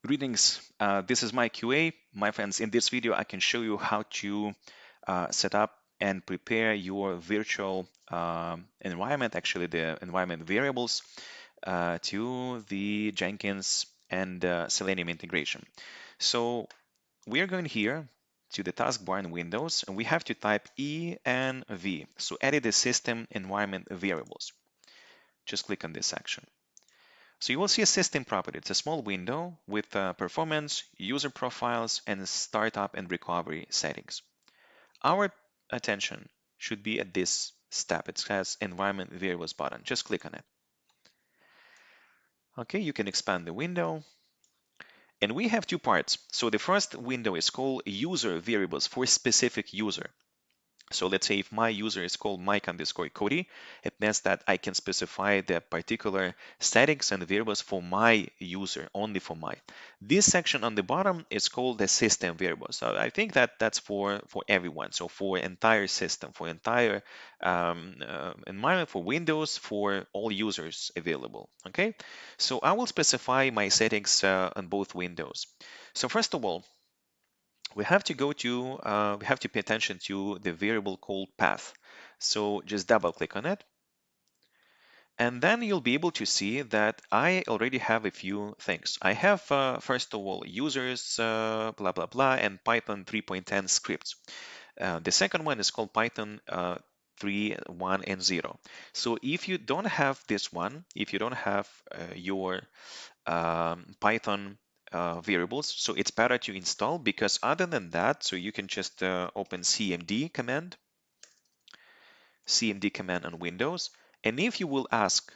Greetings, this is my QA. My friends, in this video, I can show you how to set up and prepare your virtual environment, actually the environment variables, to the Jenkins and Selenium integration. So we are going here to the taskbar in Windows, and we have to type env. So edit the system environment variables. Just click on this section. So you will see a system property. It's a small window with performance, user profiles, and startup and recovery settings. Our attention should be at this step. It says environment variables button. Just click on it. Okay, you can expand the window. And we have two parts. So the first window is called user variables for specific user. So let's say if my user is called Mike_Cody, it means that I can specify the particular settings and variables for my user, only for my. This section on the bottom is called the system variables. So I think that that's for everyone. So for entire system, for entire environment, for Windows, for all users available. Okay, so I will specify my settings on both windows. So first of all, we have to we have to pay attention to the variable called path. So just double click on it. And then you'll be able to see that I already have a few things. I have, first of all, users, blah, blah, blah, and Python 3.10 scripts. The second one is called Python 3, 1, and 0. So if you don't have this one, if you don't have your Python variables, so it's better to install, because other than that, so you can just open cmd command on Windows, and if you will ask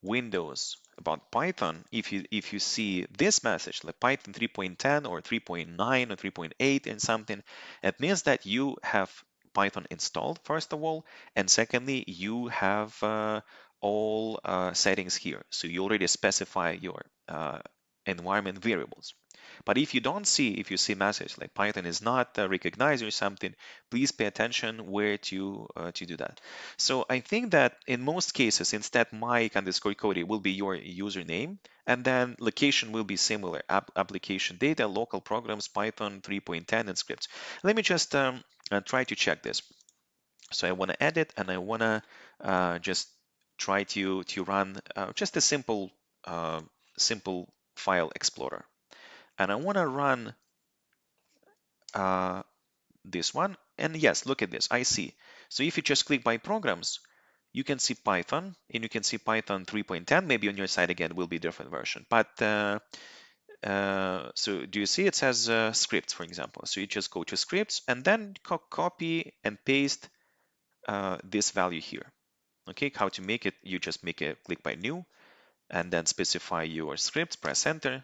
Windows about Python, if you see this message like Python 3.10 or 3.9 or 3.8 and something, it means that you have Python installed, first of all, and secondly, you have all settings here. So you already specify your environment variables. But if you don't see, if you see message like Python is not recognized or something, please pay attention where to do that. So I think that in most cases, instead Mike_Cody will be your username, and then location will be similar, application data, local programs, Python 3.10 and scripts. Let me just try to check this. So I want to edit, and I want to just try to run just a simple file explorer, and I want to run this one. And yes, look at this, I see. So if you just click by programs, you can see Python, and you can see Python 3.10. Maybe on your side again will be different version, but so do you see it says scripts, for example? So you just go to scripts and then copy and paste this value here. Okay, how to make it? You just make a click by new, and then specify your scripts, press enter,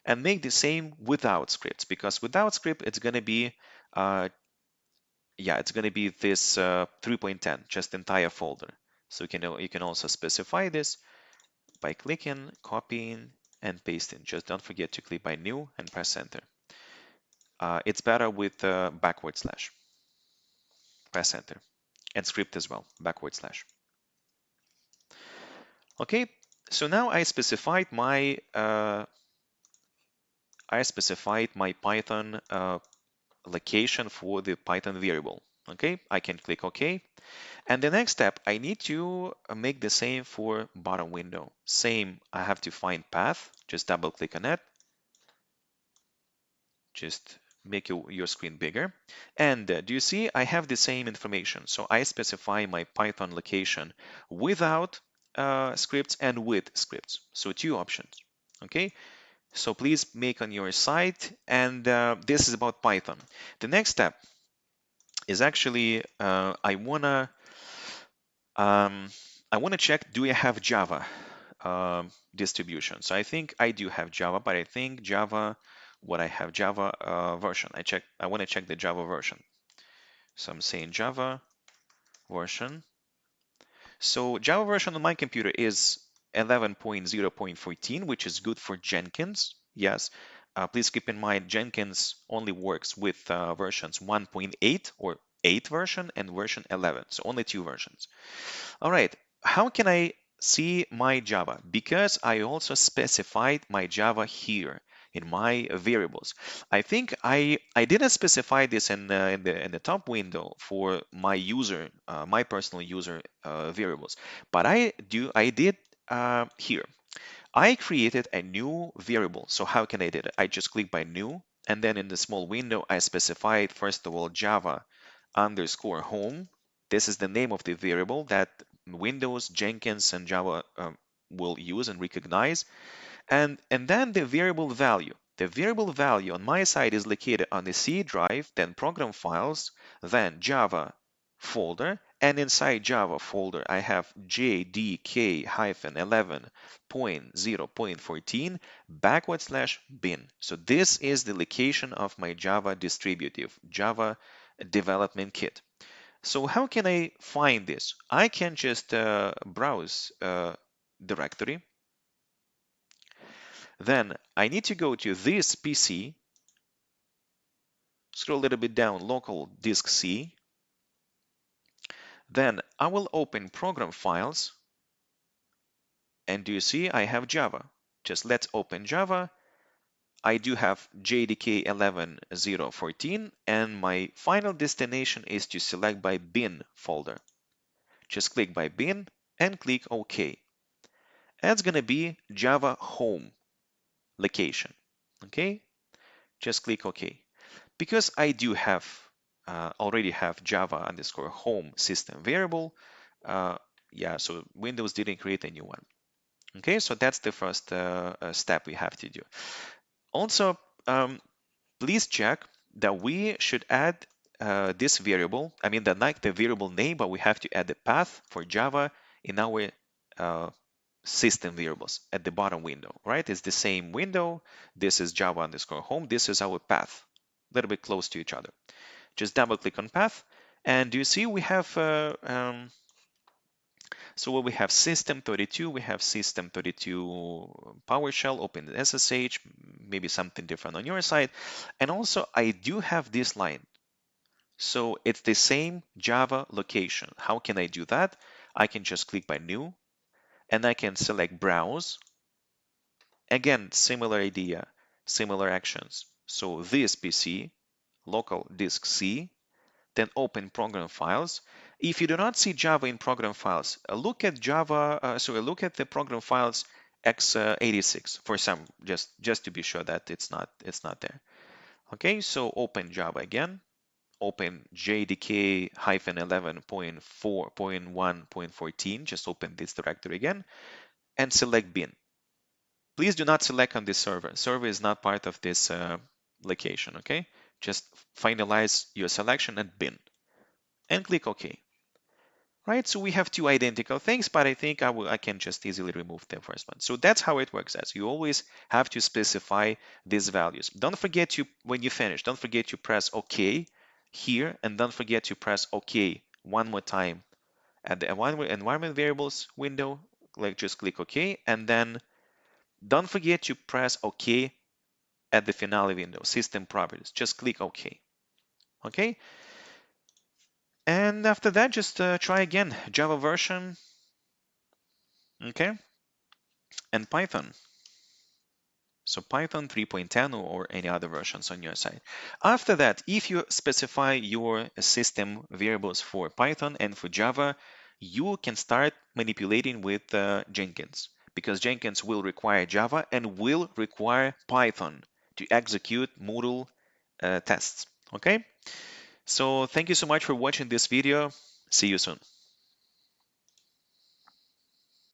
and make the same without scripts, because without script it's going to be it's going to be this 3.10, just entire folder. So you can also specify this by clicking, copying, and pasting. Just don't forget to click by new and press enter. It's better with backward slash. Press enter, and script as well, backward slash. Okay, so now I specified my Python location for the Python variable. Okay, I can click OK. And the next step, I need to make the same for bottom window. Same, I have to find path, just double click on it. Just make your screen bigger. And do you see, I have the same information. So I specify my Python location without scripts and with scripts. So two options, okay? So please make on your site, and this is about Python. The next step is actually I wanna check, do I have Java distribution? So I think I do have Java, but I think Java, I have Java version. I want to check the Java version. So I'm saying Java version. So Java version on my computer is 11.0.14, which is good for Jenkins. Yes. Please keep in mind, Jenkins only works with versions 1.8 or 8 version and version 11. So only two versions. All right. How can I see my Java because I also specified my Java here in my variables. I think I didn't specify this in the top window for my user, my personal user variables, but I did here. I created a new variable. So how can I do it? I just click by new, and then in the small window, I specified first of all Java underscore home. This is the name of the variable that Windows, Jenkins, and Java will use and recognize. And then the variable value. The variable value on my side is located on the C drive, then program files, then Java folder, and inside Java folder I have JDK-11.0.14 /bin. So this is the location of my Java distributive, Java development kit. So how can I find this? I can just browse directory. Then I need to go to this PC, scroll a little bit down, local disk C. Then I will open program files. And do you see I have Java? Just let's open Java. I do have JDK 11.0.14 and my final destination is to select by bin folder. Just click by bin and click OK. That's going to be Java home location. Okay, just click OK. Because I do have already have Java underscore home system variable, yeah, so Windows didn't create a new one. Okay, so that's the first step we have to do. Also, please check that we should add this variable, I mean the variable name, but we have to add the path for Java in our system variables at the bottom window, right? It's the same window. This is Java underscore home. This is our path, a little bit close to each other. Just double click on path. And do you see we have, so what we have system32, we have system32 PowerShell, open the SSH, maybe something different on your side. And also I do have this line. So it's the same Java location. How can I do that? I can just click by new and I can select browse. Again, similar idea, similar actions. So this PC, local disk C, then open program files. If you do not see Java in program files, look at look at the program files x86 for some, just to be sure that it's not there. Okay, so open Java again, open JDK-11.4.1.14, just open this directory again, and select bin. Please do not select on this server. Server is not part of this location, okay? Just finalize your selection and bin and click OK. Right, so we have two identical things, but I think I can just easily remove the first one. So that's how it works. As you always have to specify these values. Don't forget to, when you finish, don't forget to press OK here, and don't forget to press OK one more time at the environment variables window. Like just click OK, and then don't forget to press OK at the finale window, system properties. Just click OK. Okay. And after that, just try again, Java version, okay, and Python. So Python 3.10 or any other versions on your side. After that, if you specify your system variables for Python and for Java, you can start manipulating with Jenkins, because Jenkins will require Java and will require Python to execute module tests, okay? So thank you so much for watching this video. See you soon.